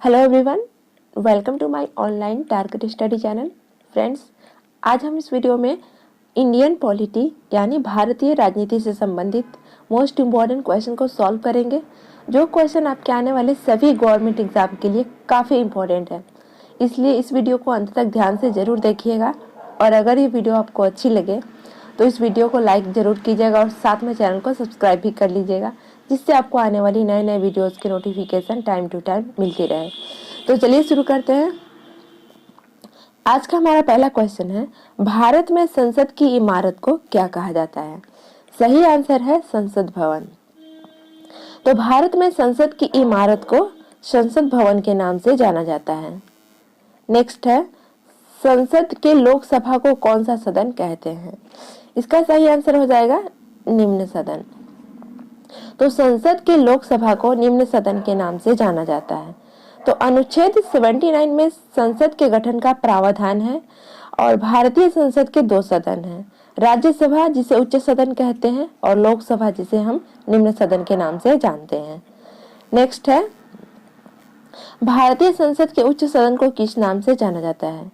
Hello everyone, welcome to my online target study channel. Friends, आज हम इस video में इंडियन पॉलिटी यानी भारतीय राजनीति से संबंधित मोस्ट इम्पॉर्टेंट क्वेश्चन को सॉल्व करेंगे, जो क्वेश्चन आपके आने वाले सभी गवर्नमेंट एग्जाम के लिए काफ़ी इम्पोर्टेंट है। इसलिए इस वीडियो को अंत तक ध्यान से ज़रूर देखिएगा और अगर ये वीडियो आपको अच्छी लगे तो इस वीडियो को लाइक ज़रूर कीजिएगा और साथ में चैनल को सब्सक्राइब भी कर लीजिएगा, जिससे आपको आने वाली नए नए वीडियोस के नोटिफिकेशन टाइम टू टाइम मिलती रहे। तो चलिए शुरू करते हैं। आज का हमारा पहला क्वेश्चन है, भारत में संसद की इमारत को क्या कहा जाता है? सही आंसर है संसद भवन। तो भारत में संसद की इमारत को संसद भवन के नाम से जाना जाता है। नेक्स्ट है, संसद के लोकसभा को कौन सा सदन कहते हैं? इसका सही आंसर हो जाएगा निम्न सदन। तो संसद के लोकसभा को निम्न सदन के नाम से जाना जाता है। तो अनुच्छेद 79 में संसद के गठन का प्रावधान है और भारतीय संसद के दो सदन हैं, राज्यसभा जिसे उच्च सदन कहते हैं और लोकसभा जिसे हम निम्न सदन के नाम से जानते हैं। नेक्स्ट है, भारतीय संसद के उच्च सदन को किस नाम से जाना जाता है?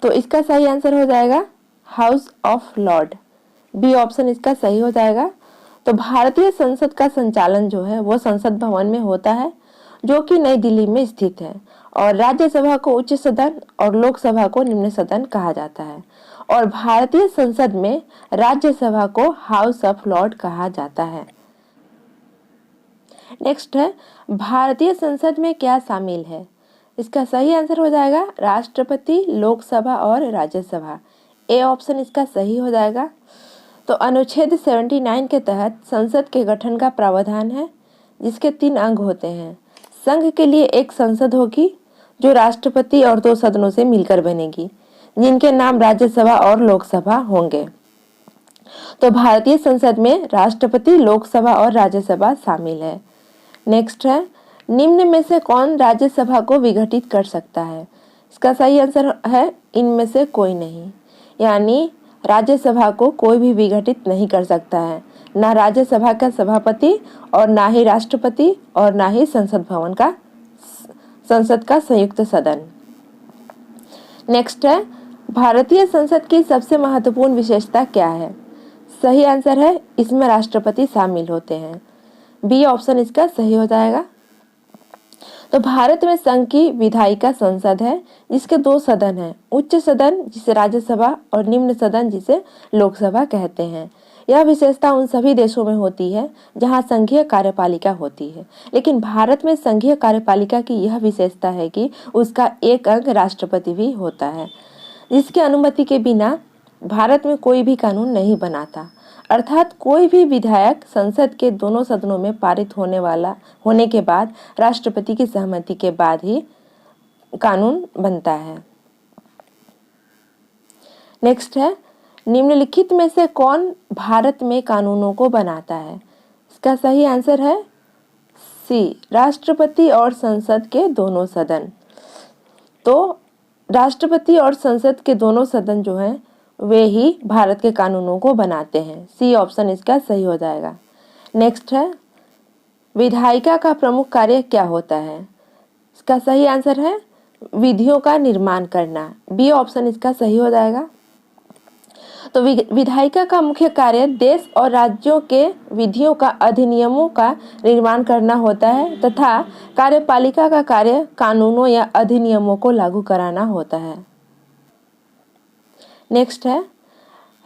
तो इसका सही आंसर हो जाएगा house of lord. B option इसका सही हो जाएगा। तो भारतीय संसद का संचालन जो है वो संसद भवन में होता है, जो कि नई दिल्ली में स्थित है, और राज्यसभा को उच्च सदन और लोकसभा को निम्न सदन कहा जाता है, और भारतीय संसद में राज्यसभा को हाउस ऑफ लॉर्ड कहा जाता है। नेक्स्ट है, भारतीय संसद में क्या शामिल है? इसका सही आंसर हो जाएगा राष्ट्रपति, लोकसभा और राज्यसभा। ए ऑप्शन इसका सही हो जाएगा। तो अनुच्छेद 79 के तहत संसद के गठन का प्रावधान है, जिसके 3 अंग होते हैं। संघ के लिए एक संसद होगी जो राष्ट्रपति और 2 सदनों से मिलकर बनेगी, जिनके नाम राज्यसभा और लोकसभा होंगे। तो भारतीय संसद में राष्ट्रपति, लोकसभा और राज्यसभा शामिल है। नेक्स्ट है, निम्न में से कौन राज्यसभा को विघटित कर सकता है? इसका सही आंसर है इनमें से कोई नहीं, यानी राज्यसभा को कोई भी विघटित नहीं कर सकता है, ना राज्यसभा का सभापति और ना ही राष्ट्रपति और ना ही संसद का संयुक्त सदन। नेक्स्ट है, भारतीय संसद की सबसे महत्वपूर्ण विशेषता क्या है? सही आंसर है इसमें राष्ट्रपति शामिल होते हैं। बी ऑप्शन इसका सही हो जाएगा। तो भारत में संघ की विधायिका संसद है, जिसके 2 सदन हैं, उच्च सदन जिसे राज्यसभा और निम्न सदन जिसे लोकसभा कहते हैं। यह विशेषता उन सभी देशों में होती है जहां संघीय कार्यपालिका होती है, लेकिन भारत में संघीय कार्यपालिका की यह विशेषता है कि उसका एक अंग राष्ट्रपति भी होता है, जिसकी अनुमति के बिना भारत में कोई भी कानून नहीं बनाता। अर्थात कोई भी विधायक संसद के दोनों सदनों में पारित होने के बाद राष्ट्रपति की सहमति के बाद ही कानून बनता है। नेक्स्ट है, निम्नलिखित में से कौन भारत में कानूनों को बनाता है? इसका सही आंसर है सी, राष्ट्रपति और संसद के दोनों सदन। तो राष्ट्रपति और संसद के दोनों सदन जो हैं वे ही भारत के कानूनों को बनाते हैं। सी ऑप्शन इसका सही हो जाएगा। नेक्स्ट है, विधायिका का प्रमुख कार्य क्या होता है? इसका सही आंसर है विधियों का निर्माण करना। बी ऑप्शन इसका सही हो जाएगा। तो विधायिका का मुख्य कार्य देश और राज्यों के विधियों का, अधिनियमों का निर्माण करना होता है तथा कार्यपालिका का कार्य कानूनों या अधिनियमों को लागू कराना होता है। नेक्स्ट है,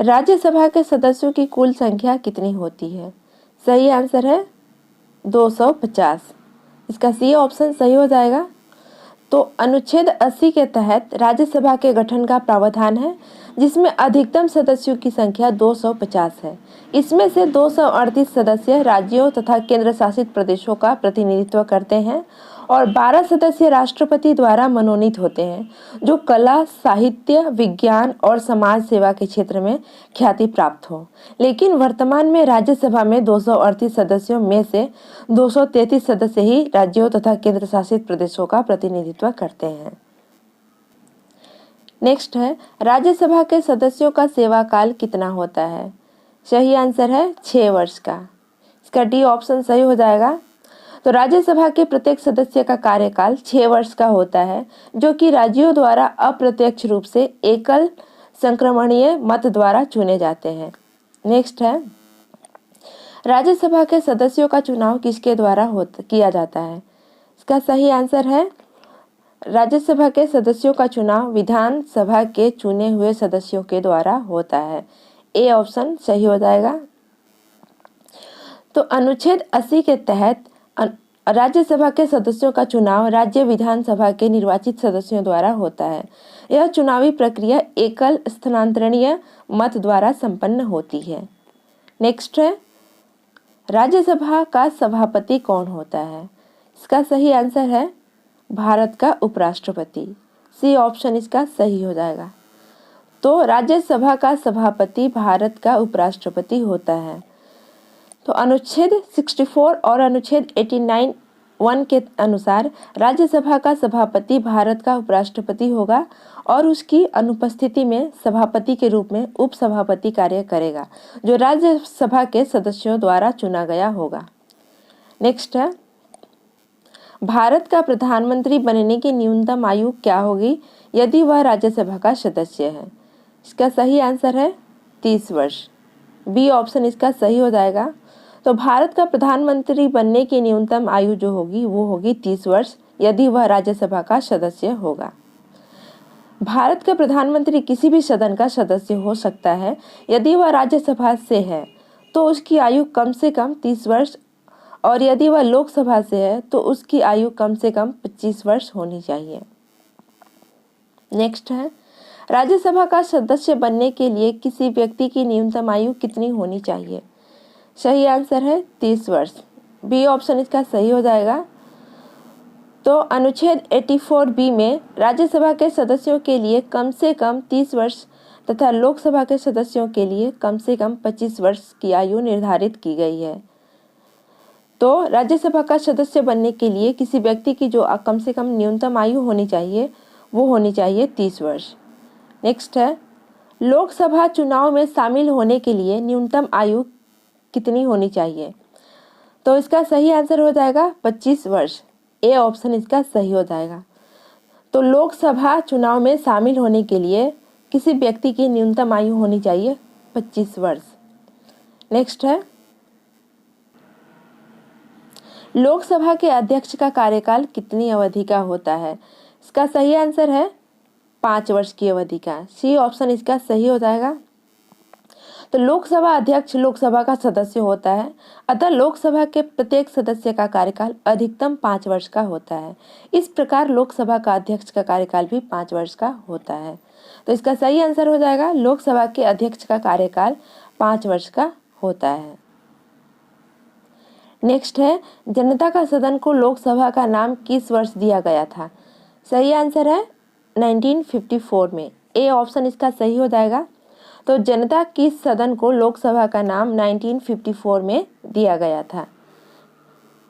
राज्यसभा के सदस्यों की कुल संख्या कितनी होती है? सही आंसर है 250। इसका सी ऑप्शन सही हो जाएगा। तो अनुच्छेद 80 के तहत राज्यसभा के गठन का प्रावधान है, जिसमें अधिकतम सदस्यों की संख्या 250 है। इसमें से 238 सदस्य राज्यों तथा केंद्र शासित प्रदेशों का प्रतिनिधित्व करते हैं और 12 सदस्य राष्ट्रपति द्वारा मनोनीत होते हैं, जो कला, साहित्य, विज्ञान और समाज सेवा के क्षेत्र में ख्याति प्राप्त हो। लेकिन वर्तमान में राज्यसभा में 238 सदस्यों में से 233 सदस्य ही राज्यों तथा केंद्र शासित प्रदेशों का प्रतिनिधित्व करते हैं। नेक्स्ट है, राज्यसभा के सदस्यों का सेवा काल कितना होता है? सही आंसर है 6 वर्ष का। इसका डी ऑप्शन सही हो जाएगा। तो राज्यसभा के प्रत्येक सदस्य का कार्यकाल 6 वर्ष का होता है, जो कि राज्यों द्वारा अप्रत्यक्ष रूप से एकल संक्रमणीय मत द्वारा चुने जाते हैं। नेक्स्ट है, राज्यसभा के सदस्यों का चुनाव किसके द्वारा किया जाता है? इसका सही आंसर है, राज्यसभा के सदस्यों का चुनाव विधानसभा के चुने हुए सदस्यों के द्वारा होता है। ए ऑप्शन सही हो जाएगा। तो अनुच्छेद 80 के तहत राज्यसभा के सदस्यों का चुनाव राज्य विधानसभा के निर्वाचित सदस्यों द्वारा होता है। यह चुनावी प्रक्रिया एकल स्थानांतरणीय मत द्वारा संपन्न होती है। नेक्स्ट है, राज्यसभा का सभापति कौन होता है? इसका सही आंसर है भारत का उपराष्ट्रपति। सी ऑप्शन इसका सही हो जाएगा। तो राज्यसभा का सभापति भारत का उपराष्ट्रपति होता है। तो अनुच्छेद 64 और अनुच्छेद 89(1) के अनुसार राज्यसभा का सभापति भारत का उपराष्ट्रपति होगा और उसकी अनुपस्थिति में सभापति के रूप में उपसभापति कार्य करेगा, जो राज्यसभा के सदस्यों द्वारा चुना गया होगा। नेक्स्ट है, भारत का प्रधानमंत्री बनने की न्यूनतम आयु क्या होगी यदि वह राज्यसभा का सदस्य है? इसका सही आंसर है 30 वर्ष। बी ऑप्शन इसका सही हो जाएगा। तो भारत का प्रधानमंत्री बनने की न्यूनतम आयु जो होगी वो होगी 30 वर्ष यदि वह राज्यसभा का सदस्य होगा। भारत का प्रधानमंत्री किसी भी सदन का सदस्य हो सकता है। यदि वह राज्यसभा से है तो उसकी आयु कम से कम 30 वर्ष और यदि वह लोकसभा से है तो उसकी आयु कम से कम 25 वर्ष होनी चाहिए। नेक्स्ट है, राज्यसभा का सदस्य बनने के लिए किसी व्यक्ति की न्यूनतम आयु कितनी होनी चाहिए? सही आंसर है 30 वर्ष। बी ऑप्शन इसका सही हो जाएगा। तो अनुच्छेद 84(b) में राज्यसभा के सदस्यों के लिए कम से कम 30 वर्ष तथा लोकसभा के सदस्यों के लिए कम से कम 25 वर्ष की आयु निर्धारित की गई है। तो राज्यसभा का सदस्य बनने के लिए किसी व्यक्ति की जो कम से कम न्यूनतम आयु होनी चाहिए वो होनी चाहिए 30 वर्ष। नेक्स्ट है, लोकसभा चुनाव में शामिल होने के लिए न्यूनतम आयु कितनी होनी चाहिए? तो इसका सही आंसर हो जाएगा 25 वर्ष। ए ऑप्शन इसका सही हो जाएगा। तो लोकसभा चुनाव में शामिल होने के लिए किसी व्यक्ति की न्यूनतम आयु होनी चाहिए 25 वर्ष। नेक्स्ट है, लोकसभा के अध्यक्ष का कार्यकाल कितनी अवधि का होता है? इसका सही आंसर है 5 वर्ष की अवधि का। सी ऑप्शन इसका सही हो जाएगा। तो लोकसभा अध्यक्ष लोकसभा का सदस्य होता है, अतः लोकसभा के प्रत्येक सदस्य का कार्यकाल अधिकतम 5 वर्ष का होता है। इस प्रकार लोकसभा का अध्यक्ष का कार्यकाल भी 5 वर्ष का होता है। तो इसका सही आंसर हो जाएगा लोकसभा के अध्यक्ष का कार्यकाल 5 वर्ष का होता है। नेक्स्ट है, जनता का सदन को लोकसभा का नाम किस वर्ष दिया गया था? सही आंसर है 1954 में। ए ऑप्शन इसका सही हो जाएगा। तो जनता की सदन को लोकसभा का नाम 1954 में दिया गया था।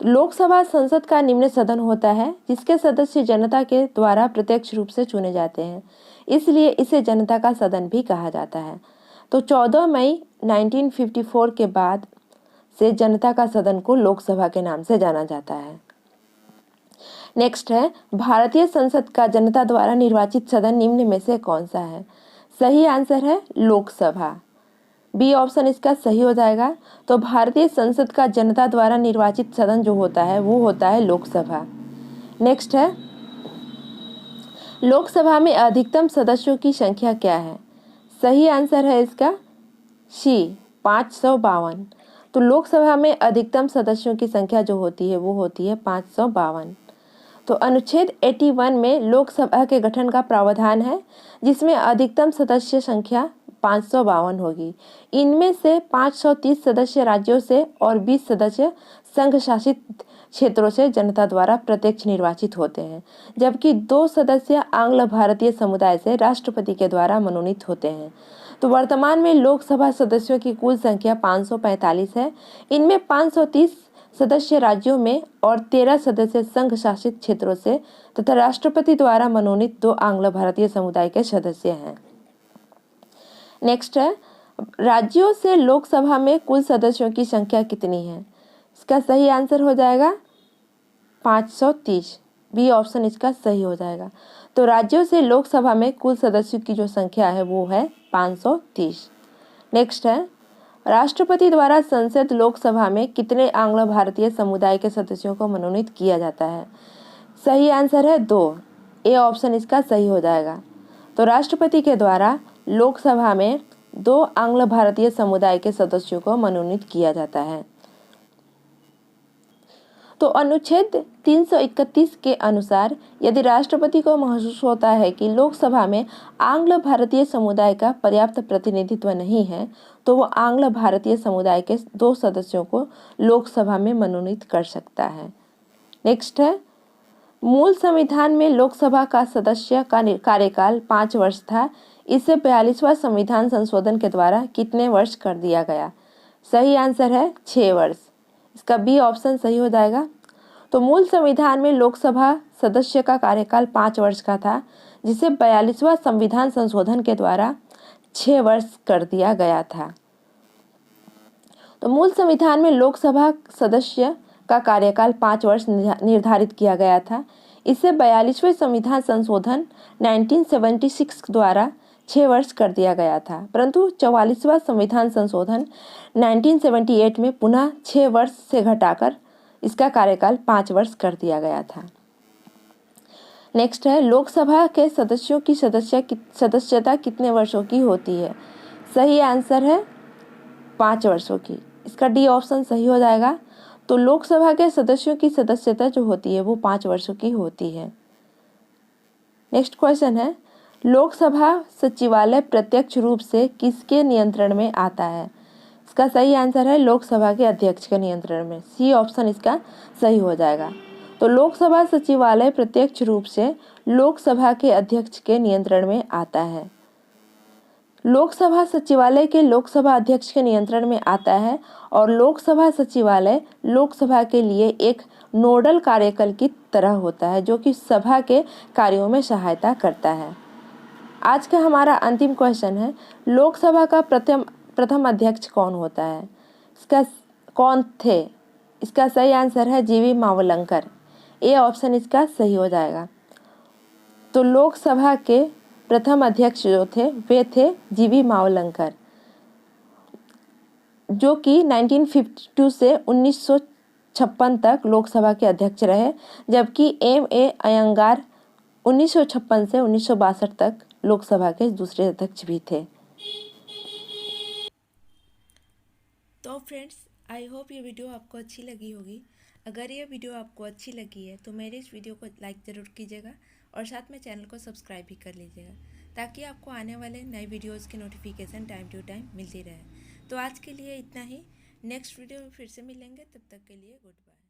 लोकसभा संसद का निम्न सदन होता है जिसके सदस्य जनता के द्वारा प्रत्यक्ष रूप से चुने जाते हैं, इसलिए इसे जनता का सदन भी कहा जाता है। तो 14 मई 1954 के बाद से जनता का सदन को लोकसभा के नाम से जाना जाता है। नेक्स्ट है, भारतीय संसद का जनता द्वारा निर्वाचित सदन निम्न में से कौन सा है? सही आंसर है लोकसभा। बी ऑप्शन इसका सही हो जाएगा। तो भारतीय संसद का जनता द्वारा निर्वाचित सदन जो होता है वो होता है लोकसभा। नेक्स्ट है, लोकसभा में अधिकतम सदस्यों की संख्या क्या है? सही आंसर है इसका सी 552। तो लोकसभा में अधिकतम सदस्यों की संख्या जो होती है वो होती है 552। तो अनुच्छेद 81 में लोकसभा के गठन का प्रावधान है जिसमें अधिकतम सदस्य संख्या 552 होगी। इनमें से 530 सदस्य राज्यों से और 20 सदस्य संघ शासित क्षेत्रों से जनता द्वारा प्रत्यक्ष निर्वाचित होते हैं, जबकि 2 सदस्य आंग्ल भारतीय समुदाय से राष्ट्रपति के द्वारा मनोनीत होते हैं। तो वर्तमान में लोकसभा सदस्यों की कुल संख्या 545 है। इनमें 530 सदस्य राज्यों में और 13 सदस्य संघ शासित क्षेत्रों से तथा राष्ट्रपति द्वारा मनोनीत 2 आंग्ल भारतीय समुदाय के सदस्य हैं। नेक्स्ट है, राज्यों से लोकसभा में कुल सदस्यों की संख्या कितनी है? इसका सही आंसर हो जाएगा 530, बी ऑप्शन इसका सही हो जाएगा। तो राज्यों से लोकसभा में कुल सदस्यों की जो संख्या है वो है 530। नेक्स्ट है, राष्ट्रपति द्वारा संसद लोकसभा में कितने आंग्ल भारतीय समुदाय के सदस्यों को मनोनीत किया जाता है? सही आंसर है 2, ए ऑप्शन इसका सही हो जाएगा। तो राष्ट्रपति के द्वारा लोकसभा में 2 आंग्ल भारतीय समुदाय के सदस्यों को मनोनीत किया जाता है। तो अनुच्छेद 331 के अनुसार यदि राष्ट्रपति को महसूस होता है कि लोकसभा में आंग्ल भारतीय समुदाय का पर्याप्त प्रतिनिधित्व नहीं है, तो वो आंग्ल भारतीय समुदाय के 2 सदस्यों को लोकसभा में मनोनीत कर सकता है। नेक्स्ट है, मूल संविधान में लोकसभा का सदस्य का कार्यकाल 5 वर्ष था। इसे 42वां संविधान संशोधन के द्वारा कितने वर्ष कर दिया गया? सही आंसर है 6 वर्ष, इसका बी ऑप्शन सही हो जाएगा। तो मूल संविधान में लोकसभा सदस्य का कार्यकाल 5 वर्ष का था, जिसे 42वां संविधान संशोधन के द्वारा 6 वर्ष कर दिया गया था। तो मूल संविधान में लोकसभा सदस्य का कार्यकाल 5 वर्ष निर्धारित किया गया था। इसे 42वें संविधान संशोधन 1976 द्वारा 6 वर्ष कर दिया गया था, परंतु 44वां संविधान संशोधन 1978 में पुनः 6 वर्ष से घटाकर इसका कार्यकाल 5 वर्ष कर दिया गया था। नेक्स्ट है, लोकसभा के सदस्यों की सदस्यता कितने वर्षों की होती है? सही आंसर है 5 वर्षों की, इसका डी ऑप्शन सही हो जाएगा। तो लोकसभा के सदस्यों की सदस्यता जो होती है वो 5 वर्षों की होती है। नेक्स्ट क्वेश्चन है, लोकसभा सचिवालय प्रत्यक्ष रूप से किसके नियंत्रण में आता है? इसका सही आंसर है लोकसभा के अध्यक्ष के नियंत्रण में, सी ऑप्शन इसका सही हो जाएगा। तो लोकसभा सचिवालय प्रत्यक्ष रूप से लोकसभा के अध्यक्ष के नियंत्रण में आता है। लोकसभा सचिवालय के लोकसभा अध्यक्ष के नियंत्रण में आता है और लोकसभा सचिवालय लोकसभा के लिए एक नोडल कार्यकल की तरह होता है, जो कि सभा के कार्यों में सहायता करता है। आज का हमारा अंतिम क्वेश्चन है, लोकसभा का प्रथम अध्यक्ष कौन होता है? कौन थे? इसका सही आंसर है जीवी मावलंकर, ए ऑप्शन इसका सही हो जाएगा। तो लोकसभा के प्रथम अध्यक्ष जो थे वे थे जीवी मावलंकर, जो कि 1952 से 1956 तक लोकसभा के अध्यक्ष रहे, जबकि M.A. अयंगार 1956 से 1962 तक लोकसभा के दूसरे अध्यक्ष भी थे। तो फ्रेंड्स, आई होप ये वीडियो आपको अच्छी लगी होगी। अगर ये वीडियो आपको अच्छी लगी है तो मेरे इस वीडियो को लाइक ज़रूर कीजिएगा और साथ में चैनल को सब्सक्राइब भी कर लीजिएगा, ताकि आपको आने वाले नए वीडियोस की नोटिफिकेशन टाइम टू टाइम मिलती रहे। तो आज के लिए इतना ही, नेक्स्ट वीडियो में फिर से मिलेंगे, तब तक के लिए गुड बाय।